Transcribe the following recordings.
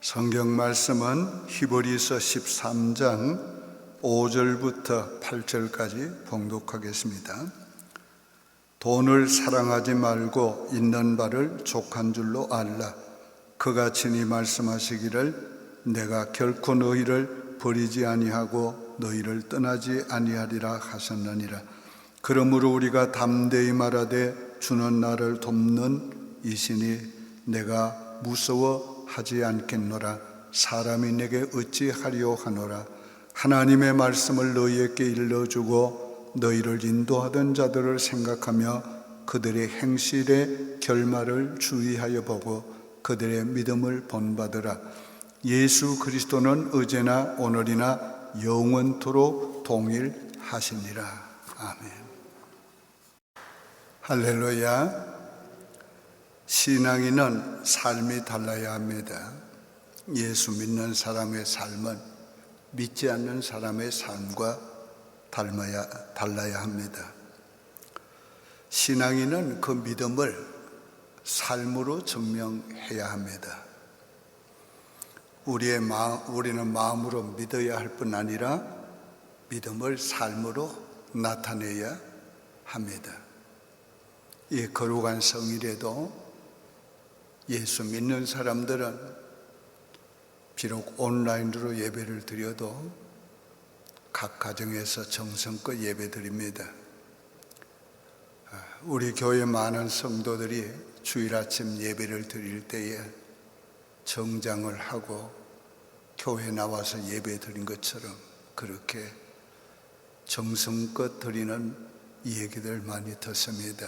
성경 말씀은 히브리서 13장 5절부터 8절까지 봉독하겠습니다. 돈을 사랑하지 말고 있는 바를 족한 줄로 알라. 그가 친히 말씀하시기를 내가 결코 너희를 버리지 아니하고 너희를 떠나지 아니하리라 하셨느니라. 그러므로 우리가 담대히 말하되 주는 나를 돕는 이시니 내가 무서워하지 않겠노라. 사람이 내게 어찌하리요 하노라. 하나님의 말씀을 너희에게 일러주고 너희를 인도하던 자들을 생각하며 그들의 행실의 결말을 주의하여 보고 그들의 믿음을 본받으라. 예수 그리스도는 어제나 오늘이나 영원토록 동일하시니라. 아멘. 할렐루야. 신앙인은 삶이 달라야 합니다. 예수 믿는 사람의 삶은 믿지 않는 사람의 삶과 달라야 합니다. 신앙인은 그 믿음을 삶으로 증명해야 합니다. 우리는 마음으로 믿어야 할 뿐 아니라 믿음을 삶으로 나타내야 합니다. 이 거룩한 성일에도 예수 믿는 사람들은 비록 온라인으로 예배를 드려도 각 가정에서 정성껏 예배 드립니다. 우리 교회 많은 성도들이 주일 아침 예배를 드릴 때에 정장을 하고 교회 나와서 예배 드린 것처럼 그렇게 정성껏 드리는 얘기들 많이 듣습니다.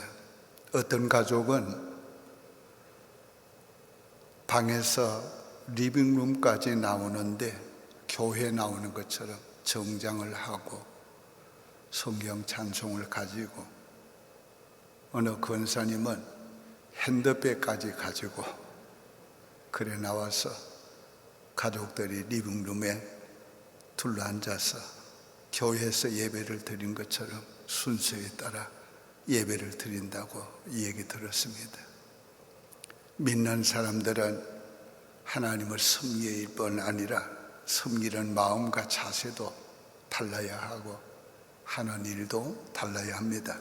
어떤 가족은 방에서 리빙룸까지 나오는데 교회 나오는 것처럼 정장을 하고 성경 찬송을 가지고 어느 권사님은 핸드백까지 가지고 그래 나와서 가족들이 리빙룸에 둘러앉아서 교회에서 예배를 드린 것처럼 순서에 따라 예배를 드린다고 얘기 들었습니다. 믿는 사람들은 하나님을 섬길 뿐 아니라 섬기는 마음과 자세도 달라야 하고 하는 일도 달라야 합니다.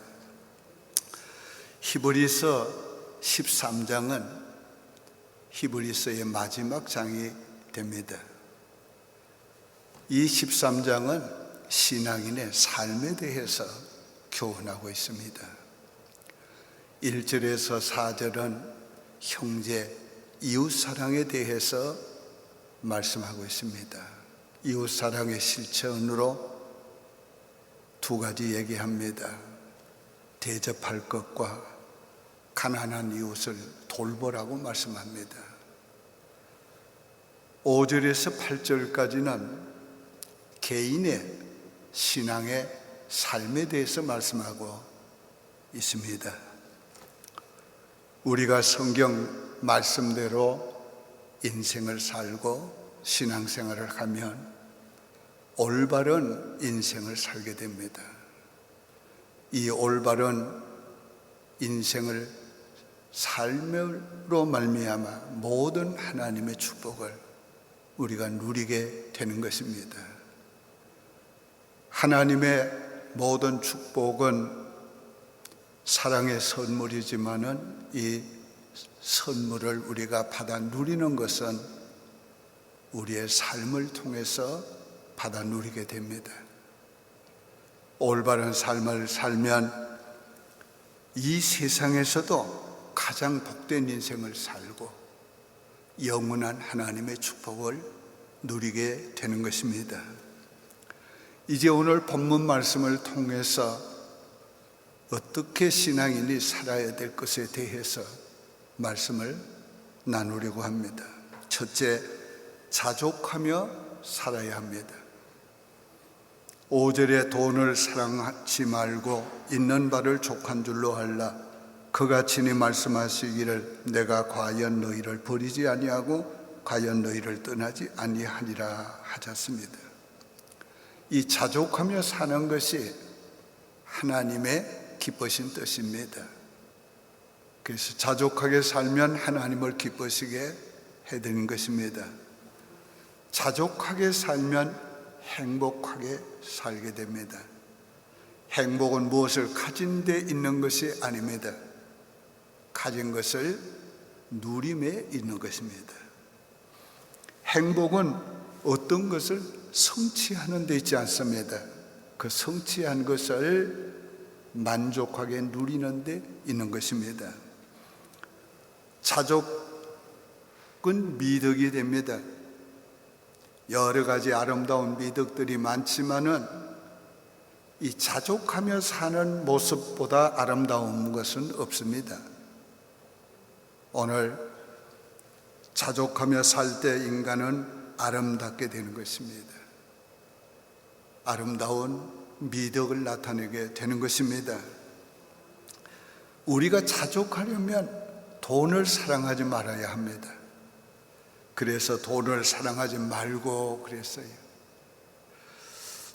히브리서 13장은 히브리서의 마지막 장이 됩니다. 이 13장은 신앙인의 삶에 대해서 교훈하고 있습니다. 1절에서 4절은 형제, 이웃사랑에 대해서 말씀하고 있습니다. 이웃사랑의 실천으로 두 가지 얘기합니다. 대접할 것과 가난한 이웃을 돌보라고 말씀합니다. 5절에서 8절까지는 개인의 신앙의 삶에 대해서 말씀하고 있습니다. 우리가 성경 말씀대로 인생을 살고 신앙생활을 하면 올바른 인생을 살게 됩니다. 이 올바른 인생을 삶으로 말미암아 모든 하나님의 축복을 우리가 누리게 되는 것입니다. 하나님의 모든 축복은 사랑의 선물이지만은 이 선물을 우리가 받아 누리는 것은 우리의 삶을 통해서 받아 누리게 됩니다. 올바른 삶을 살면 이 세상에서도 가장 복된 인생을 살고 영원한 하나님의 축복을 누리게 되는 것입니다. 이제 오늘 본문 말씀을 통해서 어떻게 신앙인이 살아야 될 것에 대해서 말씀을 나누려고 합니다. 첫째, 자족하며 살아야 합니다. 5절에 돈을 사랑하지 말고 있는 바를 족한 줄로 알라. 그가 친히 말씀하시기를 내가 과연 너희를 버리지 아니하고 과연 너희를 떠나지 아니하리라 하셨습니다. 이 자족하며 사는 것이 하나님의 기쁘신 뜻입니다. 그래서 자족하게 살면 하나님을 기쁘시게 해드리는 것입니다. 자족하게 살면 행복하게 살게 됩니다. 행복은 무엇을 가진 데 있는 것이 아닙니다. 가진 것을 누림에 있는 것입니다. 행복은 어떤 것을 성취하는 데 있지 않습니다. 그 성취한 것을 만족하게 누리는 데 있는 것입니다. 자족은 미덕이 됩니다. 여러 가지 아름다운 미덕들이 많지만은 이 자족하며 사는 모습보다 아름다운 것은 없습니다. 오늘 자족하며 살 때 인간은 아름답게 되는 것입니다. 아름다운 미덕을 나타내게 되는 것입니다. 우리가 자족하려면 돈을 사랑하지 말아야 합니다. 그래서 돈을 사랑하지 말고 그랬어요.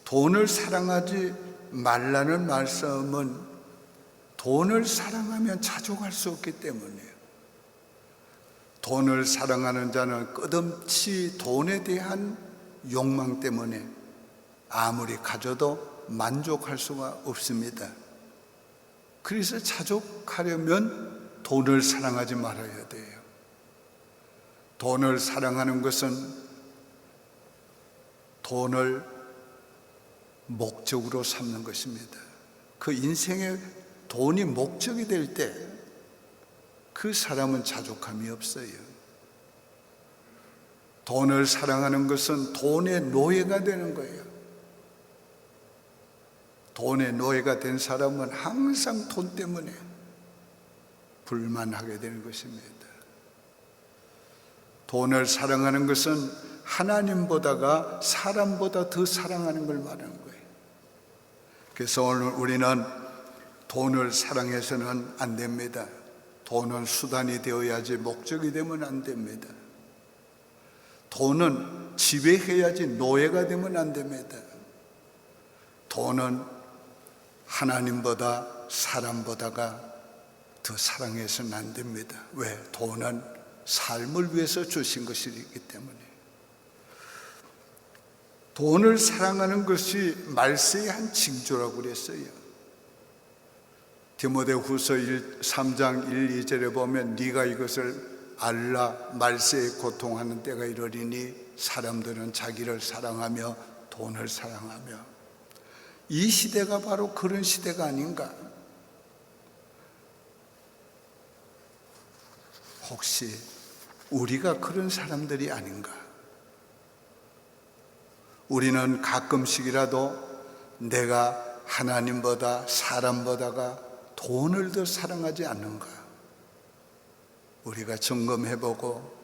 돈을 사랑하지 말라는 말씀은 돈을 사랑하면 자족할 수 없기 때문이에요. 돈을 사랑하는 자는 끝없이 돈에 대한 욕망 때문에 아무리 가져도 만족할 수가 없습니다. 그래서 자족하려면 돈을 사랑하지 말아야 돼요. 돈을 사랑하는 것은 돈을 목적으로 삼는 것입니다. 그 인생에 돈이 목적이 될 때 그 사람은 자족함이 없어요. 돈을 사랑하는 것은 돈의 노예가 되는 거예요. 돈의 노예가 된 사람은 항상 돈 때문에 불만하게 되는 것입니다. 돈을 사랑하는 것은 하나님보다가 사람보다 더 사랑하는 걸 말하는 거예요. 그래서 오늘 우리는 돈을 사랑해서는 안 됩니다. 돈은 수단이 되어야지 목적이 되면 안 됩니다. 돈은 지배해야지 노예가 되면 안 됩니다. 돈은 하나님보다 사람보다가 더 사랑해서는 안 됩니다. 왜? 돈은 삶을 위해서 주신 것이기 때문에. 돈을 사랑하는 것이 말세의 한 징조라고 그랬어요. 디모데후서 3장 1, 2절에 보면 네가 이것을 알라 말세에 고통하는 때가 이르리니 사람들은 자기를 사랑하며 돈을 사랑하며. 이 시대가 바로 그런 시대가 아닌가? 혹시 우리가 그런 사람들이 아닌가? 우리는 가끔씩이라도 내가 하나님보다 사람보다가 돈을 더 사랑하지 않는가? 우리가 점검해보고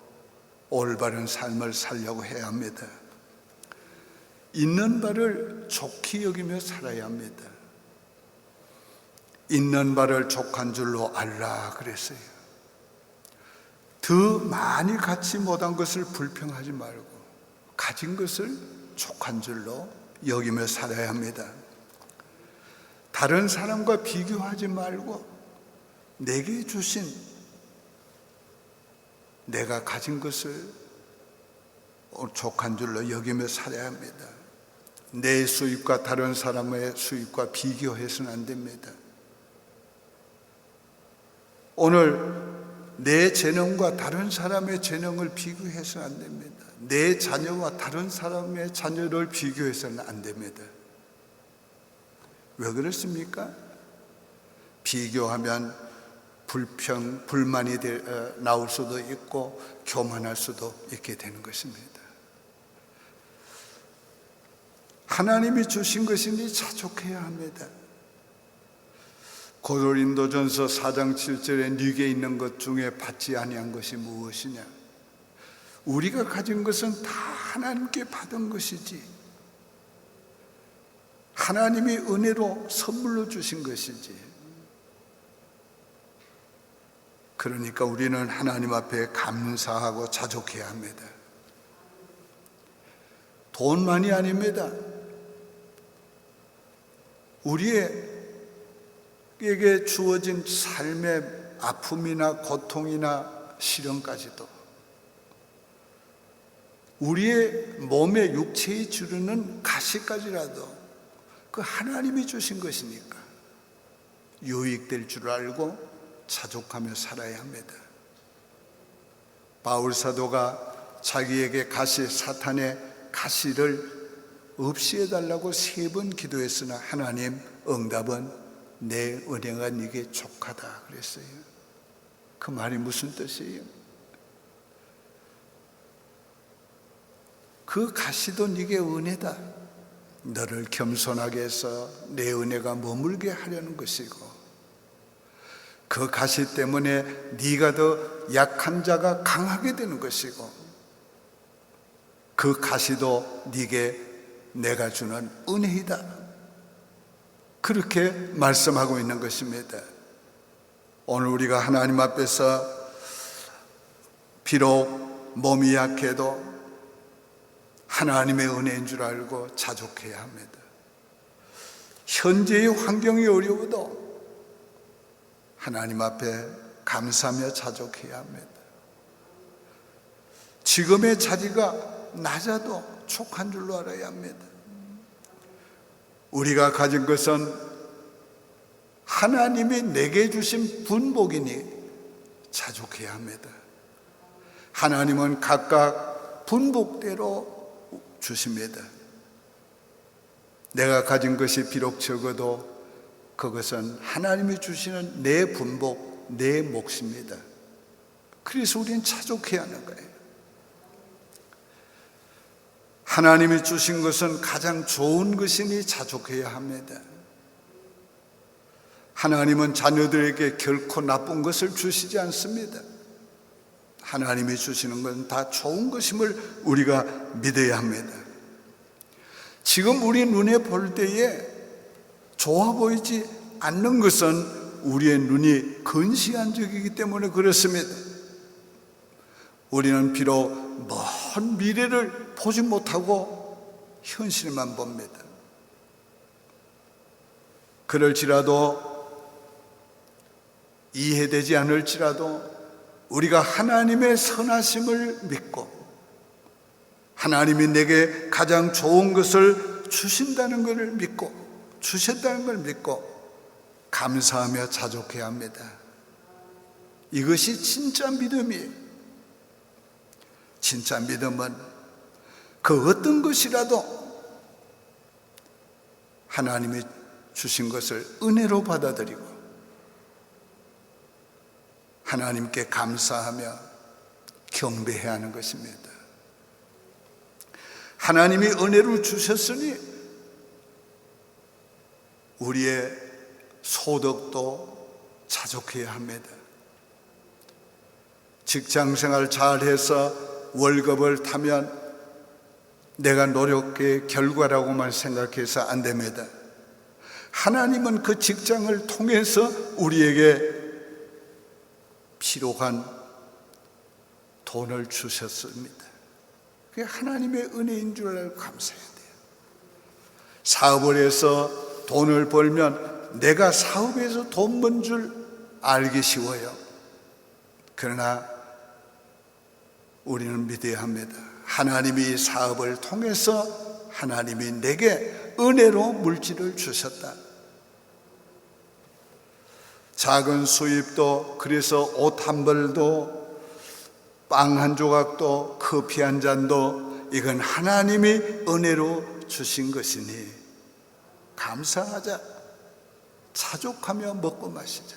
올바른 삶을 살려고 해야 합니다. 있는 바를 좋게 여기며 살아야 합니다. 있는 바를 족한 줄로 알라 그랬어요. 더 많이 갖지 못한 것을 불평하지 말고 가진 것을 족한 줄로 여기며 살아야 합니다. 다른 사람과 비교하지 말고 내게 주신 내가 가진 것을 족한 줄로 여기며 살아야 합니다. 내 수입과 다른 사람의 수입과 비교해서는 안 됩니다. 오늘 내 재능과 다른 사람의 재능을 비교해서는 안 됩니다. 내 자녀와 다른 사람의 자녀를 비교해서는 안 됩니다. 왜 그렇습니까? 비교하면 불만이 나올 수도 있고 교만할 수도 있게 되는 것입니다. 하나님이 주신 것이니 자족해야 합니다. 고린도전서 4장 7절에 네게 있는 것 중에 받지 아니한 것이 무엇이냐? 우리가 가진 것은 다 하나님께 받은 것이지, 하나님이 은혜로 선물로 주신 것이지. 그러니까 우리는 하나님 앞에 감사하고 자족해야 합니다. 돈만이 아닙니다. 우리에게 주어진 삶의 아픔이나 고통이나 시련까지도 우리의 몸의 육체에 주르는 가시까지라도 그 하나님이 주신 것이니까 유익될 줄 알고 자족하며 살아야 합니다. 바울 사도가 자기에게 사탄의 가시를 없이 해달라고 3번 기도했으나 하나님 응답은 내 은혜가 네게 족하다 그랬어요. 그 말이 무슨 뜻이에요? 그 가시도 네게 은혜다. 너를 겸손하게 해서 내 은혜가 머물게 하려는 것이고, 그 가시 때문에 네가 더 약한 자가 강하게 되는 것이고, 그 가시도 네게 내가 주는 은혜이다. 그렇게 말씀하고 있는 것입니다. 오늘 우리가 하나님 앞에서 비록 몸이 약해도 하나님의 은혜인 줄 알고 자족해야 합니다. 현재의 환경이 어려워도 하나님 앞에 감사하며 자족해야 합니다. 지금의 자리가 낮아도 족한 줄로 알아야 합니다. 우리가 가진 것은 하나님이 내게 주신 분복이니 자족해야 합니다. 하나님은 각각 분복대로 주십니다. 내가 가진 것이 비록 적어도 그것은 하나님이 주시는 내 분복, 내 몫입니다. 그래서 우리는 자족해야 하는 거예요. 하나님이 주신 것은 가장 좋은 것이니 자족해야 합니다. 하나님은 자녀들에게 결코 나쁜 것을 주시지 않습니다. 하나님이 주시는 건 다 좋은 것임을 우리가 믿어야 합니다. 지금 우리 눈에 볼 때에 좋아 보이지 않는 것은 우리의 눈이 근시안적이기 때문에 그렇습니다. 우리는 비록 먼 미래를 보지 못하고 현실만 봅니다. 그럴지라도 이해되지 않을지라도 우리가 하나님의 선하심을 믿고 하나님이 내게 가장 좋은 것을 주신다는 것을 믿고 주셨다는 걸 믿고 감사하며 자족해야 합니다. 이것이 진짜 믿음이에요. 진짜 믿음은 그 어떤 것이라도 하나님이 주신 것을 은혜로 받아들이고 하나님께 감사하며 경배해야 하는 것입니다. 하나님이 은혜로 주셨으니 우리의 소득도 자족해야 합니다. 직장생활 잘해서 월급을 타면 내가 노력의 결과라고만 생각해서 안 됩니다. 하나님은 그 직장을 통해서 우리에게 필요한 돈을 주셨습니다. 그게 하나님의 은혜인 줄 알고 감사해야 돼요. 사업을 해서 돈을 벌면 내가 사업에서 돈 번 줄 알기 쉬워요. 그러나 우리는 믿어야 합니다. 하나님이 사업을 통해서 하나님이 내게 은혜로 물질을 주셨다. 작은 수입도, 그래서 옷 한 벌도, 빵 한 조각도, 커피 한 잔도 이건 하나님이 은혜로 주신 것이니 감사하자, 자족하며 먹고 마시자.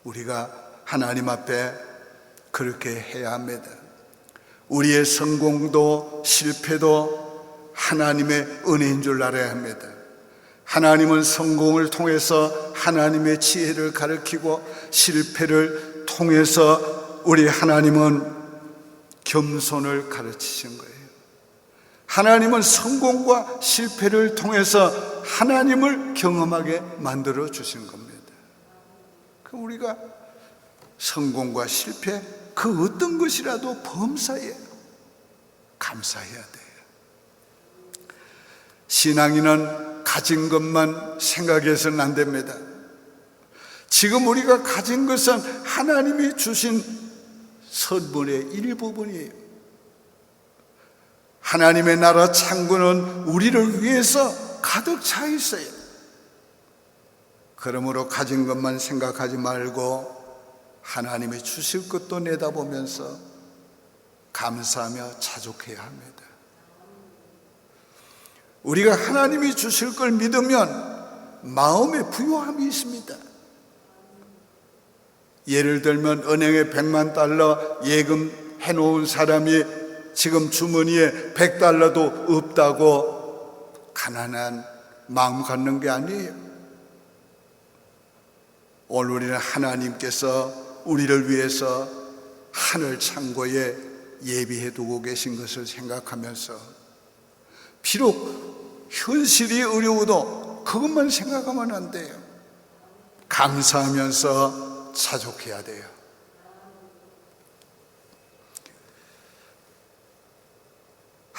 우리가 하나님 앞에 그렇게 해야 합니다. 우리의 성공도 실패도 하나님의 은혜인 줄 알아야 합니다. 하나님은 성공을 통해서 하나님의 지혜를 가르치고 실패를 통해서 우리 하나님은 겸손을 가르치신 거예요. 하나님은 성공과 실패를 통해서 하나님을 경험하게 만들어 주신 겁니다. 우리가 성공과 실패 그 어떤 것이라도 범사에 감사해야 돼요. 신앙인은 가진 것만 생각해서는 안 됩니다. 지금 우리가 가진 것은 하나님이 주신 선물의 일부분이에요. 하나님의 나라 창고는 우리를 위해서 가득 차 있어요. 그러므로 가진 것만 생각하지 말고 하나님이 주실 것도 내다보면서 감사하며 자족해야 합니다. 우리가 하나님이 주실 걸 믿으면 마음에 부요함이 있습니다. 예를 들면 은행에 100만 달러 예금해 놓은 사람이 지금 주머니에 100달러도 없다고 가난한 마음 갖는 게 아니에요. 오늘 우리는 하나님께서 우리를 위해서 하늘 창고에 예비해 두고 계신 것을 생각하면서 비록 현실이 어려워도 그것만 생각하면 안 돼요. 감사하면서 자족해야 돼요.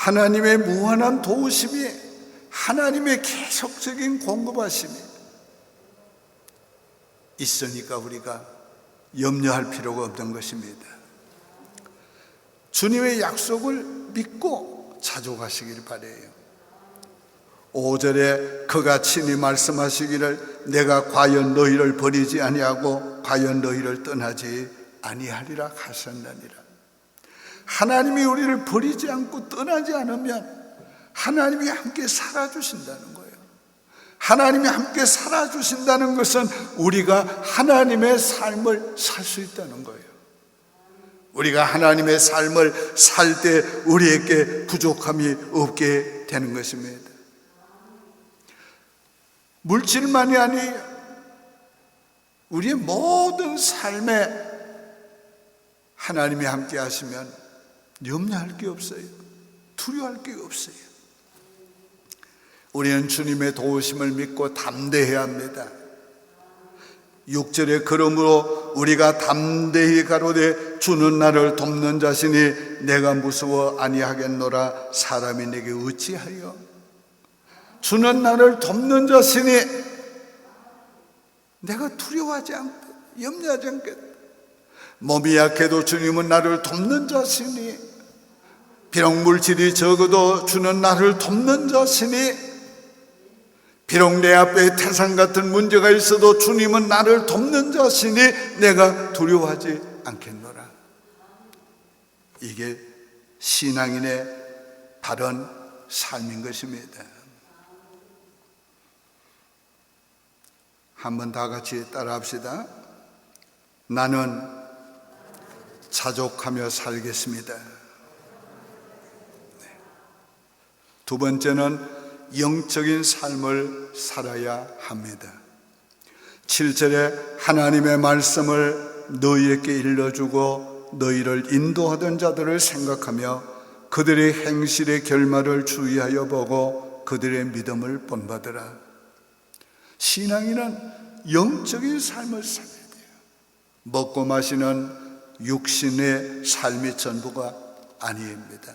하나님의 무한한 도우심이, 하나님의 계속적인 공급하심이 있으니까 우리가 염려할 필요가 없는 것입니다. 주님의 약속을 믿고 자족하시길 바라요. 5절에 그가 친히 말씀하시기를 내가 과연 너희를 버리지 아니하고 과연 너희를 떠나지 아니하리라 하셨느니라. 하나님이 우리를 버리지 않고 떠나지 않으면 하나님이 함께 살아주신다는 거예요. 하나님이 함께 살아주신다는 것은 우리가 하나님의 삶을 살 수 있다는 거예요. 우리가 하나님의 삶을 살 때 우리에게 부족함이 없게 되는 것입니다. 물질만이 아니에요. 우리의 모든 삶에 하나님이 함께 하시면 염려할 게 없어요. 두려워할 게 없어요. 우리는 주님의 도우심을 믿고 담대해야 합니다. 6절에 그러므로 우리가 담대히 가로되 주는 나를 돕는 자시니 내가 무서워 아니하겠노라. 사람이 내게 어찌하여 주는 나를 돕는 자시니 내가 두려워하지 않고 염려하지 않겠다. 몸이 약해도 주님은 나를 돕는 자시니, 비록 물질이 적어도 주는 나를 돕는 자시니, 비록 내 앞에 태산 같은 문제가 있어도 주님은 나를 돕는 자시니 내가 두려워하지 않겠노라. 이게 신앙인의 바른 삶인 것입니다. 한번 다 같이 따라합시다. 나는 자족하며 살겠습니다. 두 번째는 영적인 삶을 살아야 합니다. 7절에 하나님의 말씀을 너희에게 일러주고 너희를 인도하던 자들을 생각하며 그들의 행실의 결말을 주의하여 보고 그들의 믿음을 본받으라. 신앙인은 영적인 삶을 살아야 돼요. 먹고 마시는 육신의 삶이 전부가 아닙니다.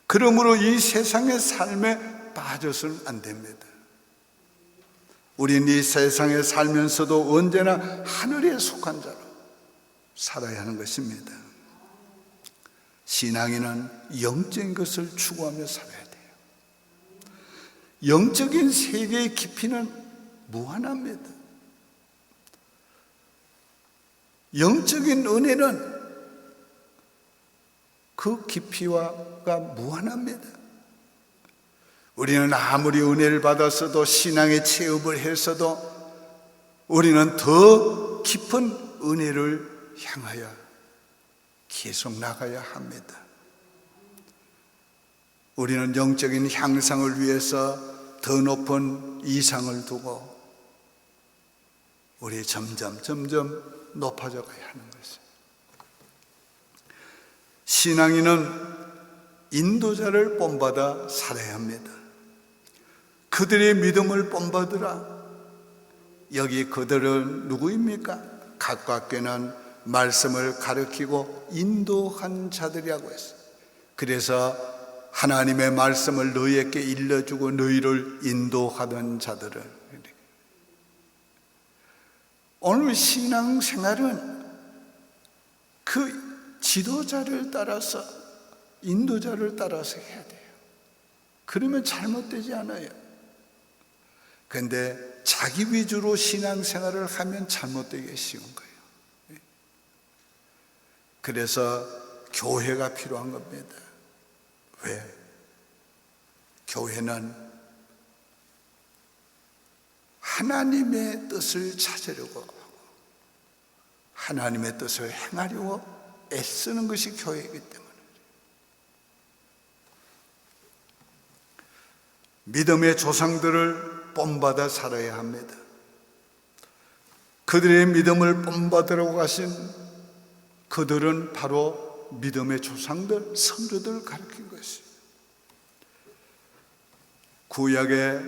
그러므로 이 세상의 삶에 빠져서는 안 됩니다. 우리는 이 세상에 살면서도 언제나 하늘에 속한 자로 살아야 하는 것입니다. 신앙인은 영적인 것을 추구하며 살아야 돼요. 영적인 세계의 깊이는 무한합니다. 영적인 은혜는 그 깊이가 무한합니다. 우리는 아무리 은혜를 받았어도 신앙의 체험을 했어도 우리는 더 깊은 은혜를 향하여 계속 나가야 합니다. 우리는 영적인 향상을 위해서 더 높은 이상을 두고 우리 점점 높아져 가야 하는 것입니다. 신앙인은 인도자를 본받아 살아야 합니다. 그들의 믿음을 본받으라. 여기 그들은 누구입니까? 가깝게는 말씀을 가르치고 인도한 자들이라고 했어요. 그래서 하나님의 말씀을 너희에게 일러주고 너희를 인도하던 자들을. 오늘 신앙생활은 그 지도자를 따라서 인도자를 따라서 해야 돼요. 그러면 잘못되지 않아요. 그런데 자기 위주로 신앙생활을 하면 잘못되기 쉬운 거예요. 그래서 교회가 필요한 겁니다. 왜? 교회는 하나님의 뜻을 찾으려고 하고 하나님의 뜻을 행하려고 애쓰는 것이 교회이기 때문에 믿음의 조상들을 본받아 살아야 합니다. 그들의 믿음을 본받으러 가신 그들은 바로 믿음의 조상들, 선조들을 가르친 것이에요. 구약에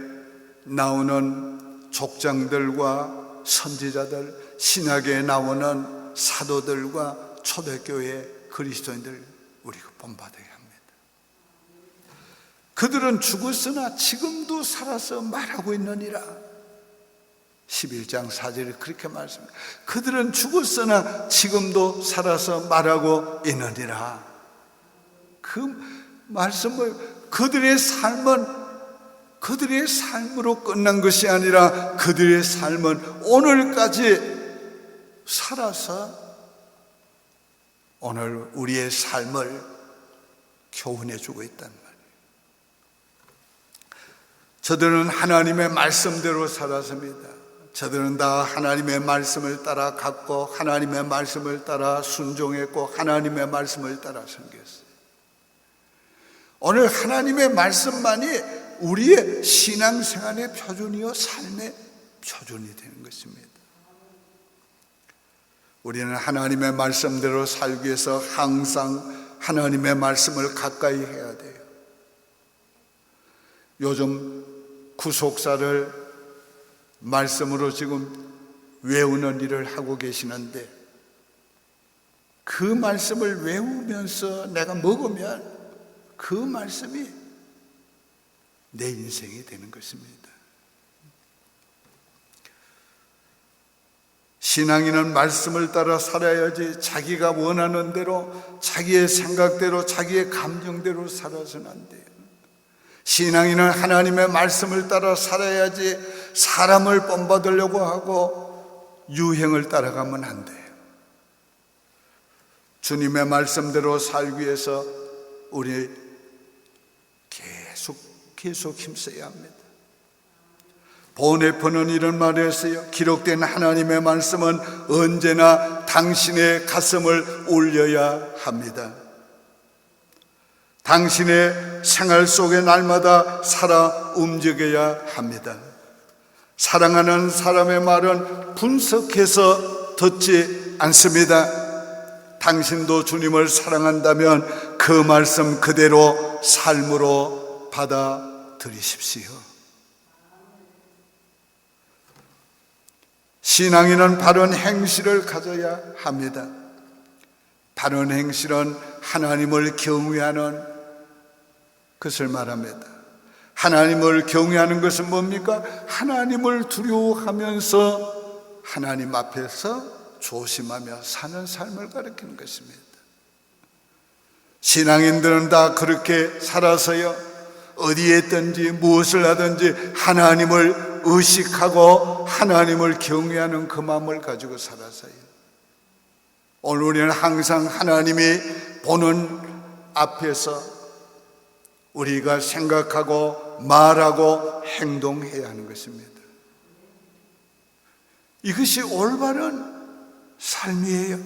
나오는 족장들과 선지자들, 신약에 나오는 사도들과 초대교회 그리스도인들 우리가 본받아야 합니다. 그들은 죽었으나 지금도 살아서 말하고 있느니라. 11장 4절에 그렇게 말씀합니다. 그들은 죽었으나 지금도 살아서 말하고 있느니라. 그 말씀을 그들의 삶으로 끝난 것이 아니라 그들의 삶은 오늘까지 살아서 오늘 우리의 삶을 교훈해 주고 있단 말이에요. 저들은 하나님의 말씀대로 살았습니다. 저들은 다 하나님의 말씀을 따라 갔고 하나님의 말씀을 따라 순종했고 하나님의 말씀을 따라 섬겼어요. 오늘 하나님의 말씀만이 우리의 신앙생활의 표준이요 삶의 표준이 되는 것입니다. 우리는 하나님의 말씀대로 살기 위해서 항상 하나님의 말씀을 가까이 해야 돼요. 요즘 구속사를 말씀으로 지금 외우는 일을 하고 계시는데 그 말씀을 외우면서 내가 먹으면 그 말씀이 내 인생이 되는 것입니다. 신앙인은 말씀을 따라 살아야지 자기가 원하는 대로 자기의 생각대로 자기의 감정대로 살아서는 안 돼요. 신앙인은 하나님의 말씀을 따라 살아야지 사람을 본받으려고 하고 유행을 따라가면 안 돼요. 주님의 말씀대로 살기 위해서 우리 계속 힘써야 합니다. 보네포는 이런 말을 했어요. 기록된 하나님의 말씀은 언제나 당신의 가슴을 울려야 합니다. 당신의 생활 속에 날마다 살아 움직여야 합니다. 사랑하는 사람의 말은 분석해서 듣지 않습니다. 당신도 주님을 사랑한다면 그 말씀 그대로 삶으로 받아들이십시오. 신앙인은 바른 행실을 가져야 합니다. 바른 행실은 하나님을 경외하는 것을 말합니다. 하나님을 경외하는 것은 뭡니까? 하나님을 두려워하면서 하나님 앞에서 조심하며 사는 삶을 가리키는 것입니다. 신앙인들은 다 그렇게 살아서요, 어디에 있든지 무엇을 하든지 하나님을 의식하고 하나님을 경외하는 그 마음을 가지고 살아서요. 오늘 우리는 항상 하나님이 보는 앞에서 우리가 생각하고 말하고 행동해야 하는 것입니다. 이것이 올바른 삶이에요.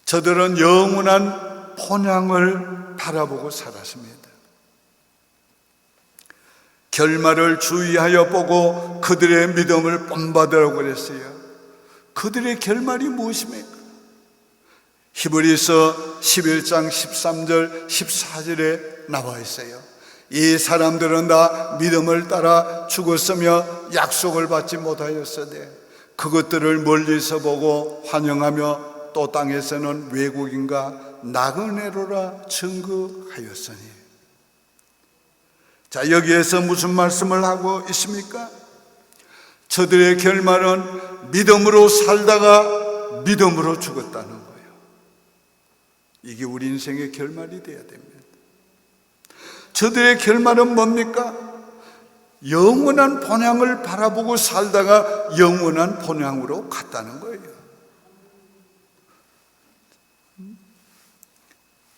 저들은 영원한 본향을 바라보고 살았습니다. 결말을 주의하여 보고 그들의 믿음을 본받으라고 그랬어요. 그들의 결말이 무엇입니까? 히브리서 11장 13절 14절에 나와 있어요. 이 사람들은 다 믿음을 따라 죽었으며 약속을 받지 못하였으되 그것들을 멀리서 보고 환영하며 또 땅에서는 외국인과 나그네로라 증거하였으니. 자, 여기에서 무슨 말씀을 하고 있습니까? 저들의 결말은 믿음으로 살다가 믿음으로 죽었다는 거예요. 이게 우리 인생의 결말이 되어야 됩니다. 저들의 결말은 뭡니까? 영원한 본향을 바라보고 살다가 영원한 본향으로 갔다는 거예요.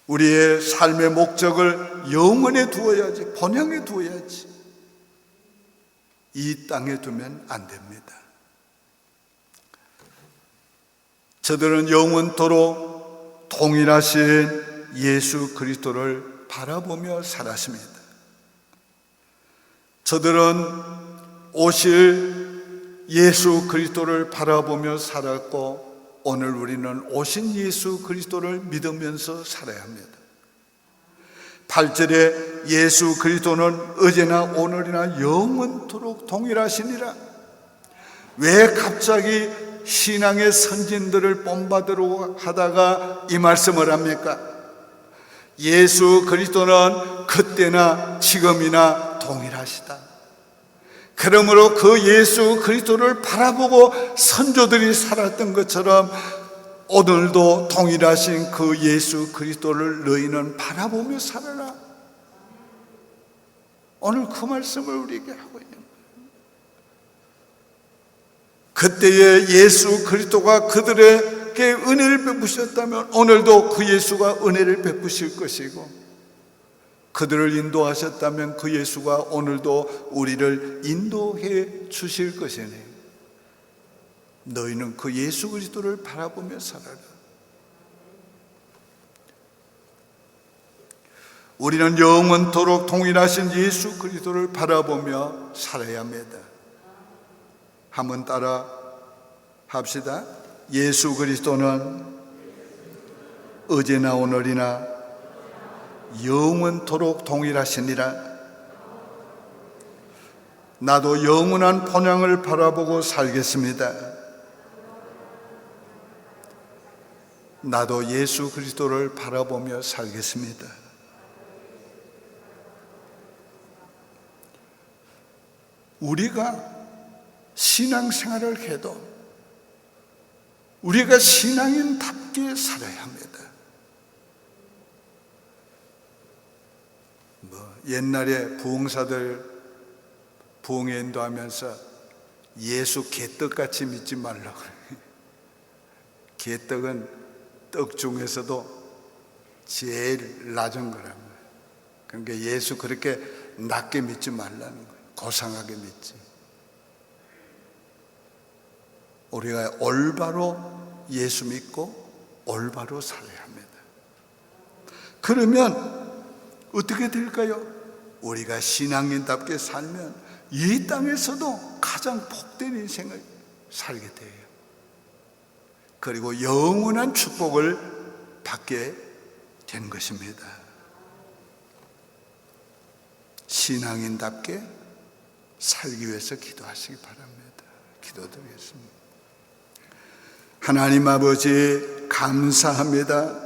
우리의 삶의 목적을 영원에 두어야지, 본향에 두어야지. 이 땅에 두면 안 됩니다. 저들은 영원토록 동일하신 예수 그리스도를 바라보며 살았습니다. 저들은 오실 예수 그리스도를 바라보며 살았고, 오늘 우리는 오신 예수 그리스도를 믿으면서 살아야 합니다. 8절에 예수 그리스도는 어제나 오늘이나 영원토록 동일하시니라. 왜 갑자기 신앙의 선진들을 본받으러 하다가 이 말씀을 합니까? 예수 그리스도는 그때나 지금이나 동일하시다. 그러므로 그 예수 그리스도를 바라보고 선조들이 살았던 것처럼 오늘도 동일하신 그 예수 그리스도를 너희는 바라보며 살아라. 오늘 그 말씀을 우리에게 하고 있는 거예요. 그때의 예수 그리스도가 그들에게 은혜를 베푸셨다면 오늘도 그 예수가 은혜를 베푸실 것이고, 그들을 인도하셨다면 그 예수가 오늘도 우리를 인도해 주실 것이네. 너희는 그 예수 그리스도를 바라보며 살아라. 우리는 영원토록 동일하신 예수 그리스도를 바라보며 살아야 합니다. 한번 따라 합시다. 예수 그리스도는 어제나 오늘이나 영원토록 동일하시니라. 나도 영원한 본향을 바라보고 살겠습니다. 나도 예수 그리스도를 바라보며 살겠습니다. 우리가 신앙생활을 해도 우리가 신앙인답게 살아야 합니다. 옛날에 부흥사들 부흥회 인도하면서 예수 개떡같이 믿지 말라고 그래요. 개떡은 떡 중에서도 제일 낮은 거란 말이에요. 그러니까 예수 그렇게 낮게 믿지 말라는 거예요. 고상하게 믿지. 우리가 올바로 예수 믿고 올바로 살아야 합니다. 그러면 어떻게 될까요? 우리가 신앙인답게 살면 이 땅에서도 가장 복된 인생을 살게 돼요. 그리고 영원한 축복을 받게 된 것입니다. 신앙인답게 살기 위해서 기도하시기 바랍니다. 기도드리겠습니다. 하나님 아버지, 감사합니다.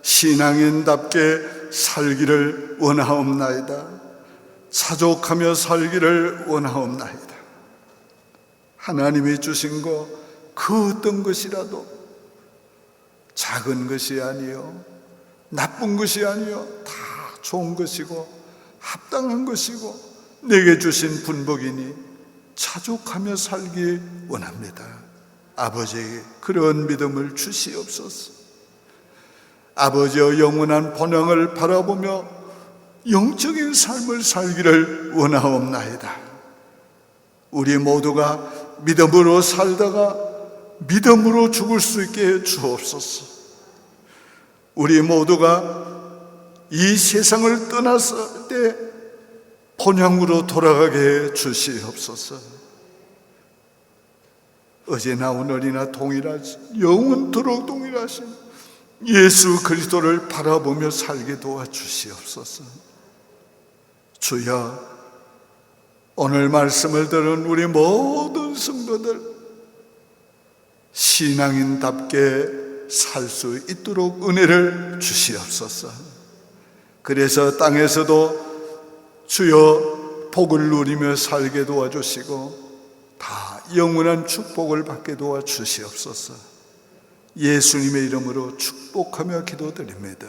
신앙인답게 살기를 원하옵나이다. 사족하며 살기를 원하옵나이다. 하나님이 주신 것 그 어떤 것이라도 작은 것이 아니요 나쁜 것이 아니요 다 좋은 것이고 합당한 것이고 내게 주신 분복이니 자족하며 살기 원합니다. 아버지에게 그런 믿음을 주시옵소서. 아버지의 영원한 본향을 바라보며 영적인 삶을 살기를 원하옵나이다. 우리 모두가 믿음으로 살다가 믿음으로 죽을 수 있게 주옵소서. 우리 모두가 이 세상을 떠났을 때 본향으로 돌아가게 주시옵소서. 어제나 오늘이나 동일하신 영원토록 동일하신 예수 그리스도를 바라보며 살게 도와주시옵소서. 주여, 오늘 말씀을 들은 우리 모든 성도들 신앙인답게 살 수 있도록 은혜를 주시옵소서. 그래서 땅에서도 주여 복을 누리며 살게 도와주시고 다 영원한 축복을 받게 도와주시옵소서. 예수님의 이름으로 축복하며 기도드립니다.